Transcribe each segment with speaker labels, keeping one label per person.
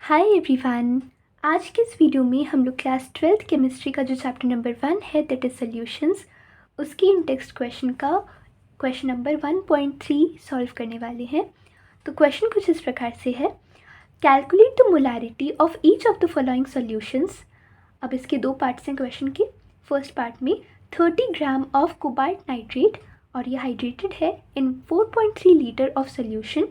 Speaker 1: Hi everyone. आज के इस वीडियो में हम लोग क्लास 12th केमिस्ट्री का जो चैप्टर नंबर 1 है दैट इज़ सॉल्यूशंस, उसकी इन टेक्स्ट क्वेश्चन का क्वेश्चन नंबर 1.3 सॉल्व करने वाले हैं। तो क्वेश्चन कुछ इस प्रकार से है, calculate the molarity of each of the following solutions. अब इसके दो पार्ट्स हैं क्वेश्चन के। फर्स्ट पार्ट में 30 ग्राम ऑफ कोबाल्ट नाइट्रेट और ये हाइड्रेटेड है in 4.3 litre of solution,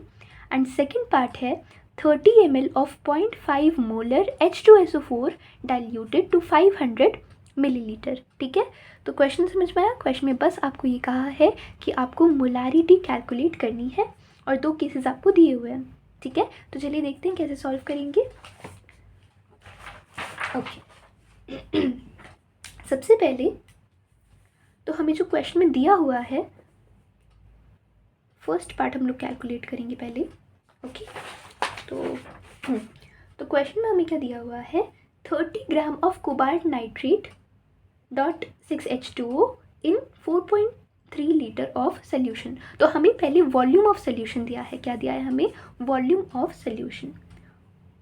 Speaker 1: and second part है 30 ml of 0.5 molar H2SO4 diluted to 500 millilitre. ठीक है, तो क्वेश्चन समझ में आया। क्वेश्चन में बस आपको ये कहा है कि आपको मोलारिटी कैलकुलेट करनी है और दो केसेस आपको दिए हुए हैं। ठीक है, तो चलिए देखते हैं कैसे सॉल्व करेंगे। ओके सबसे पहले तो हमें जो क्वेश्चन में दिया हुआ है फर्स्ट पार्ट हम लोग कैलकुलेट करेंगे पहले। ओके तो क्वेश्चन में हमें क्या दिया हुआ है, 30 gram of cobalt nitrate dot 6H2O in 4.3 litre of solution. तो हमें पहले वॉल्यूम ऑफ सोल्यूशन दिया है। क्या दिया है हमें? Volume of solution.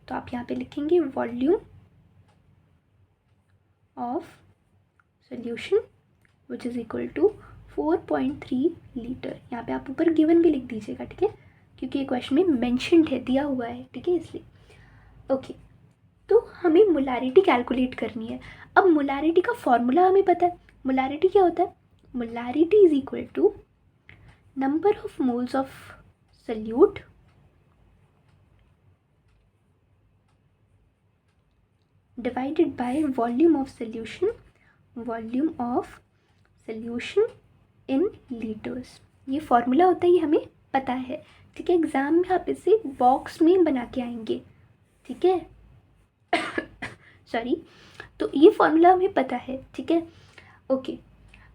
Speaker 1: तो आप यहाँ पे लिखेंगे volume of solution which is equal to 4.3 litre. यहाँ पे आप ऊपर गिवन भी लिख दीजिएगा, ठीक है, क्योंकि ये क्वेश्चन में मेंशन्ड है, दिया हुआ है, ठीक है, इसलिए। ओके तो हमें मोलारिटी कैलकुलेट करनी है। अब मोलारिटी का फॉर्मूला हमें पता है। मोलारिटी क्या होता है? Molarity is equal to number of moles of solute divided by volume of solution, volume of solution in litres. ये फॉर्मूला होता है, ये हमें पता है, ठीक है। एग्जाम में आप इसे बॉक्स में बना के आएंगे, ठीक है सॉरी। तो ये फॉर्मूला हमें पता है, ठीक है। ओके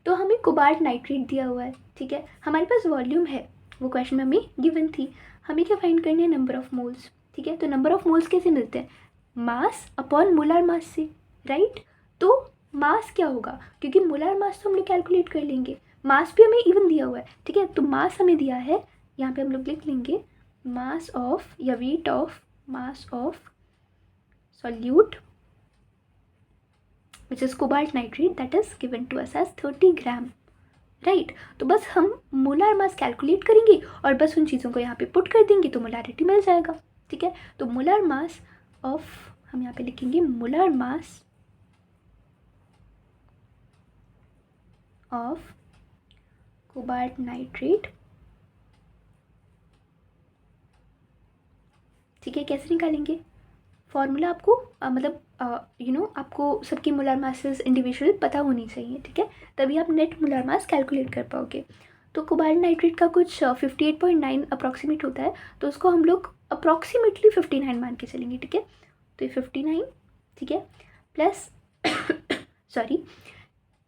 Speaker 1: तो हमें कोबाल्ट नाइट्रेट दिया हुआ है, ठीक है। हमारे पास वॉल्यूम है, वो क्वेश्चन में हमें गिवन थी। हमें क्या फाइंड करनी है? नंबर ऑफ मोल्स, ठीक है। तो नंबर ऑफ मोल्स कैसे मिलते हैं? मास अपॉन मोलर मास से, राइट। तो मास क्या होगा? क्योंकि मोलर मास तो हम लोग कैलकुलेट कर लेंगे, मास भी हमें इवन दिया हुआ है, ठीक है। तो मास हमें दिया है, यहाँ पे हम लोग लिख लेंगे मास ऑफ या weight of, mass of solute which is cobalt nitrate that is given to us as 30 gram, right. तो बस हम मोलार मास कैलकुलेट करेंगे और बस उन चीज़ों को यहाँ पे पुट कर देंगे तो मोलारिटी मिल जाएगा, ठीक है। तो मोलार मास ऑफ, हम यहाँ पे लिखेंगे molar mass of cobalt nitrate, ठीक है। कैसे निकालेंगे? फॉर्मूला आपको आपको सबकी मोलर मासेस इंडिविजुअल पता होनी चाहिए, ठीक है, तभी आप नेट मोलर मास कैलकुलेट कर पाओगे। तो कोबाल्ट नाइट्रेट का कुछ 58.9 अप्रॉक्सीमेट होता है, तो उसको हम लोग अप्रॉक्सीमेटली 59 मान के चलेंगे, ठीक है। तो ये 59, ठीक है, प्लस सॉरी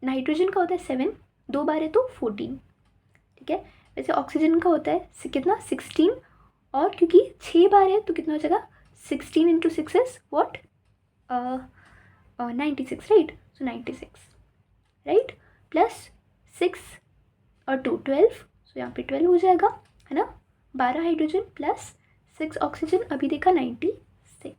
Speaker 1: नाइट्रोजन का होता है 7, 2 बार है तो 14, ठीक है। वैसे ऑक्सीजन का होता है कितना? 16, और क्योंकि 6 बार है तो कितना हो जाएगा? 16 into 6 is what? 96, right? So 96, right? Plus 6 और 2 12, so यहाँ पे 12 हो जाएगा, है ना। 12 हाइड्रोजन प्लस 6 ऑक्सीजन, अभी देखा 96।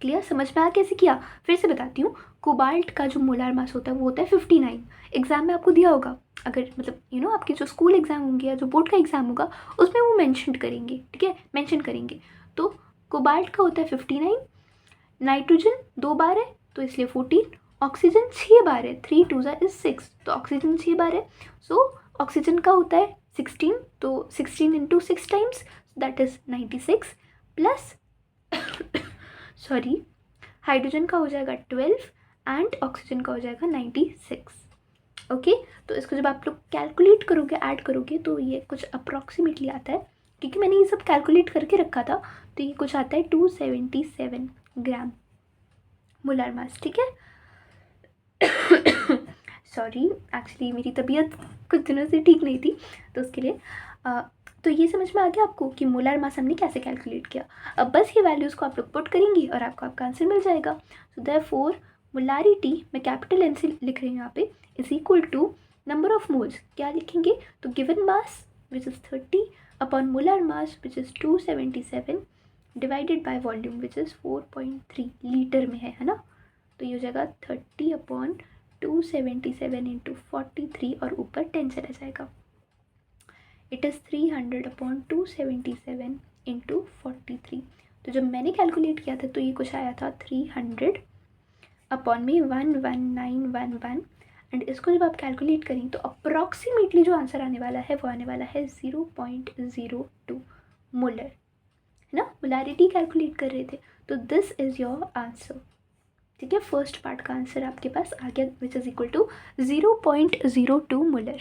Speaker 1: क्लियर? समझ में आया कैसे किया? फिर से बताती हूँ। कोबाल्ट का जो मोलार मास होता है वो होता है 59। एग्जाम में आपको दिया होगा, अगर मतलब आपके जो स्कूल एग्जाम होंगे या जो बोर्ड का एग्जाम होगा उसमें वो मेंशन करेंगे, ठीक है, मेंशन करेंगे। तो कोबाल्ट का होता है 59, नाइट्रोजन 2 बार है तो इसलिए 14, ऑक्सीजन 6 बार है, 3 2 is 6, तो ऑक्सीजन 6 बार है, सो ऑक्सीजन का होता है 16, तो 16 into 6 times that is 96, plus sorry hydrogen का हो जाएगा 12 एंड ऑक्सीजन का हो जाएगा 96। ओके तो इसको जब आप लोग कैलकुलेट करोगे, ऐड करोगे, तो ये कुछ अप्रॉक्सीमेटली आता है, क्योंकि मैंने ये सब कैलकुलेट करके रखा था, तो ये कुछ आता है 277 ग्राम मोलर मास, ठीक है। सॉरी एक्चुअली मेरी तबीयत कुछ दिनों से ठीक नहीं थी, तो उसके लिए तो ये समझ में आ गया आपको कि मोलर मास हमने कैसे कैलकुलेट किया। अब बस ये वैल्यूज़ को आप लोग पुट करेंगे और आपको आपका आंसर मिल जाएगा। सो देयरफॉर मोलारिटी, मैं कैपिटल एन से लिख रही हूँ यहाँ पे, is equal to number of moles, क्या लिखेंगे? तो given mass which is 30 upon molar mass which is 277 divided by volume which is 4.3 litre में है ना। तो ये हो जाएगा 30/277 इंटू 43 और ऊपर 10 चला जाएगा। It is 300/277 into 43। तो जब मैंने कैलकुलेट किया था तो ये कुछ आया था 300/1111 एंड इसको जब आप कैलकुलेट करें तो अप्रॉक्सीमेटली जो आंसर आने वाला है वो आने वाला है 0.02 मोलर, है ना। मोलारिटी कैलकुलेट कर रहे थे, तो दिस इज़ योर आंसर। ठीक है, फर्स्ट पार्ट का आंसर आपके पास आ गया which is equal to 0.02 molar.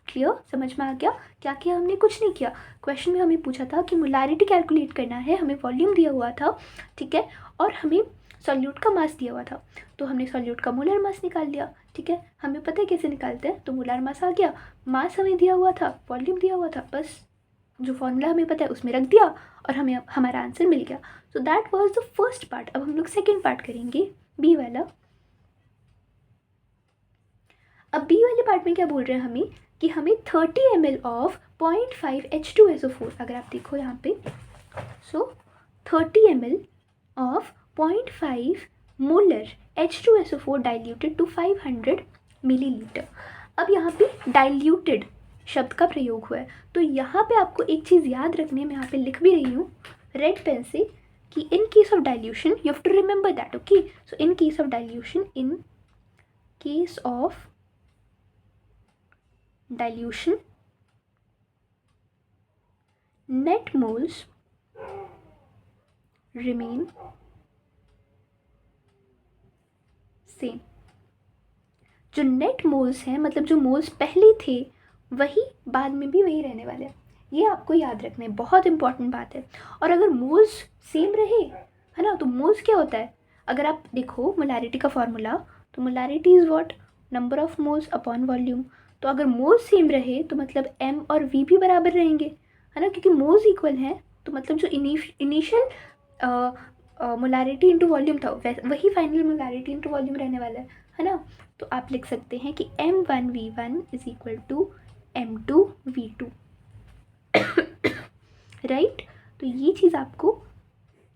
Speaker 1: Clear, समझ में आ गया। क्या किया हमने, कुछ नहीं किया। क्वेश्चन में हमें पूछा था कि मोलारिटी कैलकुलेट करना है, हमें वॉल्यूम दिया हुआ था, ठीक है, और हमें सॉल्यूट का मास दिया हुआ था, तो हमने सॉल्यूट का मोलर मास निकाल लिया। ठीक है, हमें पता है कैसे निकालते हैं, तो मोलर मास आ गया, मास हमें दिया हुआ था, वॉल्यूम दिया हुआ था, बस जो फॉर्मूला हमें पता है उसमें रख दिया और हमें हमारा आंसर मिल गया। So that was the first part. अब हम लोग सेकेंड पार्ट करेंगे, बी वाला। अब बी वाले पार्ट में क्या बोल रहे हैं हमें कि हमें 30 ml ऑफ 0.5 H2SO4, अगर आप देखो यहाँ पे, so 30 ml of 0.5 molar H2SO4 diluted to 500 millilitre. अब यहाँ पे डाइल्यूटेड शब्द का प्रयोग हुआ है, तो यहाँ पे आपको एक चीज़ याद रखने में यहाँ पे लिख भी रही हूँ रेड पेन से कि in case of dilution you have to remember that. Okay, so in case of dilution, in case of dilution net moles remain same। जो नेट मोल्स हैं, मतलब जो मोल्स पहले थे वही बाद में भी वही रहने वाले हैं, ये आपको याद रखना है, बहुत इंपॉर्टेंट बात है। और अगर मोल्स सेम रहे, है ना, तो मोल्स क्या होता है, अगर आप देखो मोलारिटी का फॉर्मूला, तो molarity is what, number of moles upon volume. तो अगर मोल्स सेम रहे तो मतलब m और v भी बराबर रहेंगे, है ना, क्योंकि मोल्स इक्वल हैं, तो मतलब जो इनिशियल मोलारिटी इंटू वॉल्यूम था वही फाइनल मोलारिटी इंटू वॉल्यूम रहने वाला है ना। तो आप लिख सकते हैं कि m1v1 is equal to m2v2 right. तो ये चीज़ आपको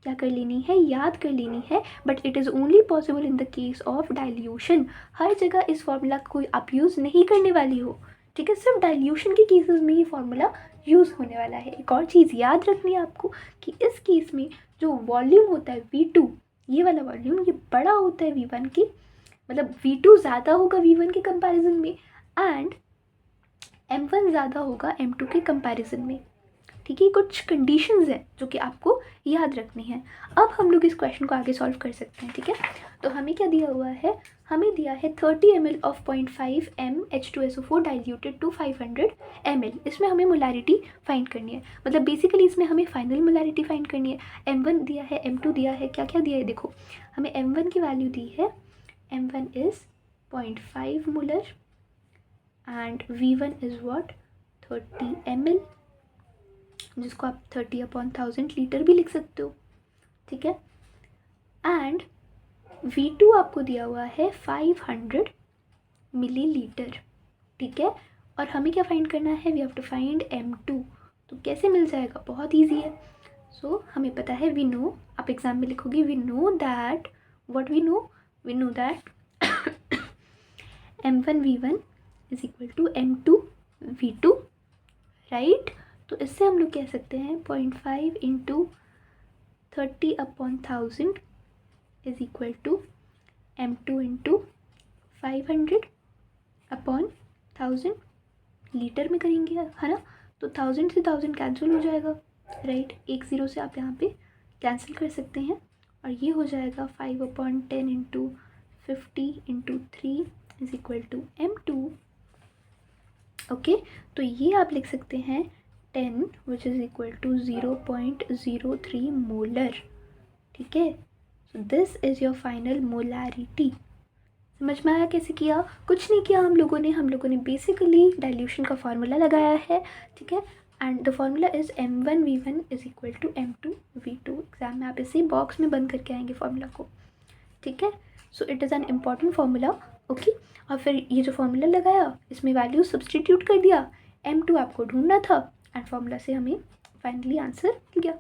Speaker 1: क्या कर लेनी है, याद कर लेनी है। But it is only possible in the case of dilution. हर जगह इस फॉर्मूला को कोई आप यूज़ नहीं करने वाली हो, ठीक है, सिर्फ डाइल्यूशन के केसेस में ये फॉर्मूला यूज़ होने वाला है। एक और चीज़ याद रखनी है आपको कि इस केस में जो वॉल्यूम होता है V2, ये वाला वॉल्यूम ये बड़ा होता है V1 की, मतलब V2 ज़्यादा होगा V1 के कंपैरिजन में एंड M1 ज़्यादा होगा M2 के कंपैरिजन में। ठीक है, कुछ कंडीशंस हैं जो कि आपको याद रखनी है। अब हम लोग इस क्वेश्चन को आगे सॉल्व कर सकते हैं। ठीक है, तो हमें क्या दिया हुआ है, हमें दिया है 30 ml of 0.5 m H2SO4 diluted to 500 ml। इसमें हमें मोलारिटी फाइंड करनी है, मतलब बेसिकली इसमें हमें फाइनल मोलारिटी फाइंड करनी है। m1 दिया है, m2 दिया है, क्या क्या दिया है देखो, हमें m1 की वैल्यू दी है, m1 is 0.5 molar and v1 is what 30 ml, जिसको आप 30/1000 लीटर भी लिख सकते हो। ठीक है, एंड V2 आपको दिया हुआ है 500 मिलीलीटर। ठीक है, और हमें क्या फाइंड करना है, we have to find M2। तो कैसे मिल जाएगा, बहुत इजी है। सो हमें पता है, वी नो, आप एग्जाम में लिखोगे we know that, what we know that M1v1 is equal to M2v2 right. तो इससे हम लोग कह सकते हैं 0.5 into 30/1000 is equal to M2 into 500/1000 litre में करेंगे, है ना। तो 1000 से 1000 कैंसिल हो जाएगा राइट, एक ज़ीरो से आप यहाँ पे कैंसिल कर सकते हैं और ये हो जाएगा 5/10 into 50 into 3 is equal to M2। Okay, तो ये आप लिख सकते हैं 10 which is equal to 0.03 molar. ठीक है, so this is your final molarity. समझ में आया कैसे किया, कुछ नहीं किया हम लोगों ने बेसिकली डाइल्यूशन का फार्मूला लगाया है। ठीक है, and the formula is M1v1 is equal to M2v2। Exam में आप इसे बॉक्स में बंद करके आएंगे फार्मूला को। ठीक है, so it is an important formula. Okay, और फिर ये जो फार्मूला लगाया इसमें वैल्यू सब्सटीट्यूट कर दिया, M2 आपको ढूंढना था एंड फार्मूला से हमें फाइनली आंसर मिल गया।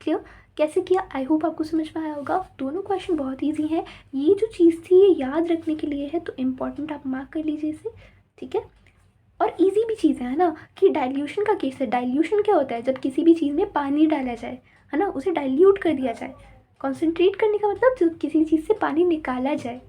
Speaker 1: क्लियर? कैसे किया, आई होप आपको समझ में आया होगा। दोनों क्वेश्चन बहुत ईजी हैं। ये जो चीज़ थी ये याद रखने के लिए है, तो इम्पॉर्टेंट आप मार्क कर लीजिए इसे, ठीक है। और इजी भी चीज़ है ना, कि डाइल्यूशन का केस है। डाइल्यूशन क्या होता है, जब किसी भी चीज़ में पानी डाला जाए, है ना, उसे डाइल्यूट कर दिया जाए। कॉन्सेंट्रेट करने का मतलब जब किसी चीज़ से पानी निकाला जाए,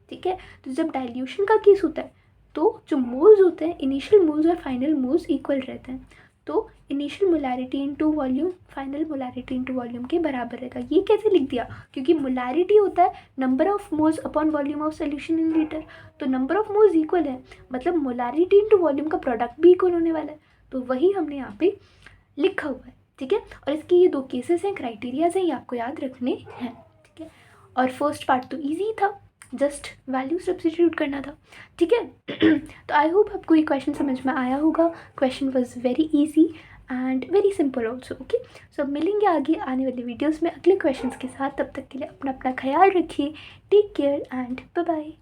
Speaker 1: ठीक है। तो जब डाइल्यूशन का केस होता है तो जो मोल्स होते हैं, इनिशियल मोल्स और फाइनल मोल्स इक्वल रहते हैं। तो initial molarity into volume final molarity into volume के बराबर रहेगा। ये कैसे लिख दिया, क्योंकि मोलैरिटी होता है number of moles upon volume of solution in litre. तो नंबर ऑफ मोल्स इक्वल है, मतलब मोलैरिटी इनटू वॉल्यूम का प्रोडक्ट भी इक्वल होने वाला है। तो वही हमने यहाँ पे लिखा हुआ है, ठीक है। और इसके ये 2 केसेस हैं, क्राइटेरियाज हैं, ये आपको याद रखने हैं, ठीक है। और फर्स्ट पार्ट तो ईजी था, जस्ट वैल्यू सब्स्टिट्यूट करना था, ठीक है। तो आई होप आपको ये क्वेश्चन समझ में आया होगा। Question was very easy and very simple also, okay. So अब मिलेंगे आगे आने वाले वीडियोज़ में अगले क्वेश्चन के साथ। तब तक के लिए अपना ख्याल रखिए। Take care and bye bye.